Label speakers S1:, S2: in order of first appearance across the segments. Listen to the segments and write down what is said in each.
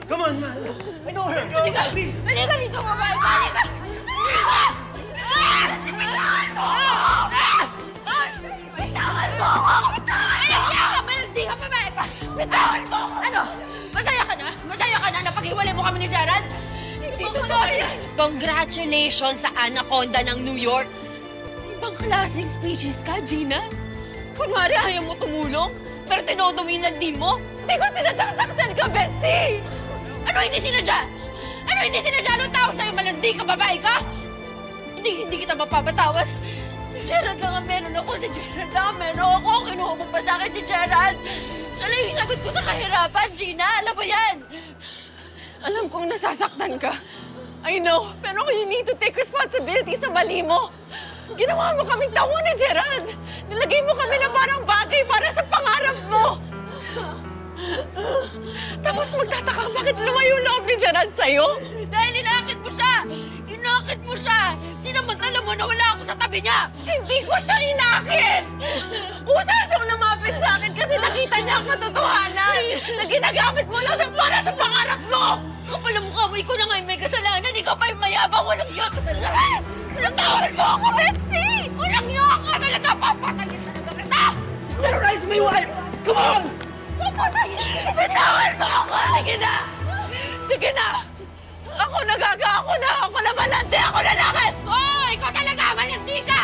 S1: Come on, man. I know her.
S2: Halika! Halika rito, babae ka! Halika! Halika! Bitawan mo ako! Bitawan mo ako! Hindi ka, babae ka! Bitawan mo ako! Ano? Masaya ka na? Masaya ka na na paghiwalay mo kami ni Gerald? Hindi totoo yan! Congratulations sa Anaconda ng New York! Ibang klaseng species ka, Gina? Kunwari ayaw mo tumulong, pero tinodo mo yung landi mo? Hindi ko sinadyang saktan ka, Betty! Ano hindi sinadya? Ano hindi sinadya? Anong tawag sa'yo? Malandi ka, babae ka? Hindi kita mapapatawad. Si Gerald lang ang meron ako. Si Gerald lang ang meron ako. Kinuha mo pa sa akin si Gerald. Siya lang yung sagot ko sa kahirapan, Gina. Alam mo yan.
S3: Alam kong nasasaktan ka. I know. Pero you need to take responsibility sa mali mo. Ginawa mo kaming tauhan ni Gerald. Nilagay mo kami na parang bagay para sa pangarap mo. Tapos magtataka bakit lumayo loob ni Gerald sa'yo?
S2: Dahil inakit mo siya! Inakit mo siya! Sinamantala mo na wala ako sa tabi niya!
S3: Hindi ko siya inakit! Kusa siyang lumapit sa akin kasi nakita niya ang katotohanan na ginagamit mo lang siya para sa pangarap mo!
S2: Kapal ang mukha mo, ikaw na nga yung may kasalanan, ikaw pa yung mayabang, walang iyak ka talaga! Walang tawaran mo ako, Betsy! Walang iyak ka talaga! Papatayin talaga kita!
S1: Sterilize my wife! Come on!
S2: Papatayin kita! Bitawan mo ako! Sige na!
S3: Sige na! Ako nagaga! Ako na malandi! Ako na lakit!
S2: Oh, ikaw talaga! Malandi ka!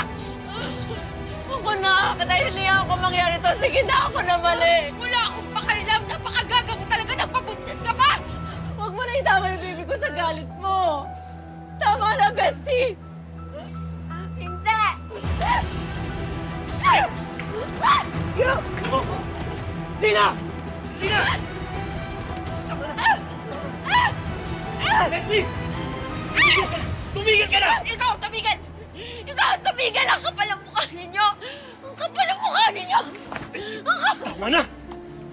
S3: Ako na! Dahil hindi ako mangyari to. Sige na! Ako na mali!
S2: Wala akong pakailam! Napakagaga mo talaga! Nagpabuntis ka pa!
S3: Huwag mo na itama yung baby ko sa galit mo! Tama na, Betsy!
S2: Hindi!
S1: Gina! Gina! Betsy! Tumigil ka na!
S2: Ikaw, tumigil! Ikaw, tumigil! Ang kapal ang mukha ninyo! Ang kapal ang mukha ninyo!
S1: Betsy, tama na!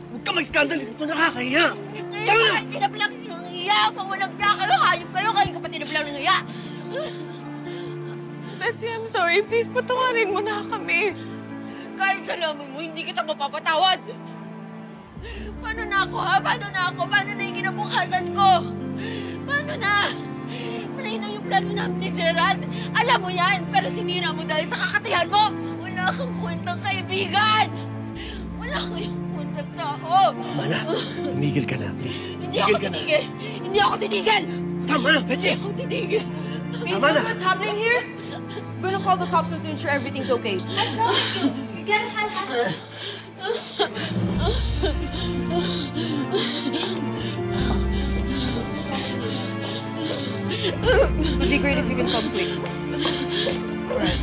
S1: Huwag ka mag-scandal! Ito nakakahiya! Tama na!
S2: Ngayon, tinablang ninyo ang iya! Pang walang siya kayo! Hayop kayo! Kayo ka pa tinablang ng iya!
S3: Betsy, I'm sorry. Please, patawarin mo na kami.
S2: Kahit sa laman mo, hindi kita mapapatawad! Paano na ako, ha? Paano na ako? Paano na yung kinabukasan ko? Paano na? Malay na yung plano namin ni Gerald. Alam mo yan, pero sinira mo dahil sa kakatihan mo. Wala kang kwentang kaibigan. Wala kang kwentang tao.
S1: Tama na! Tumigil ka na, please.
S2: Hindi ako titigil. Hindi ako titigil.
S1: Tama na, Betsy!
S2: Hindi ako titigil.
S1: Tama na!
S3: What's happening here? I'm gonna call the cops to ensure everything's okay.
S2: What's wrong with you? You gotta have
S3: It'd be great if you can come quick. Right.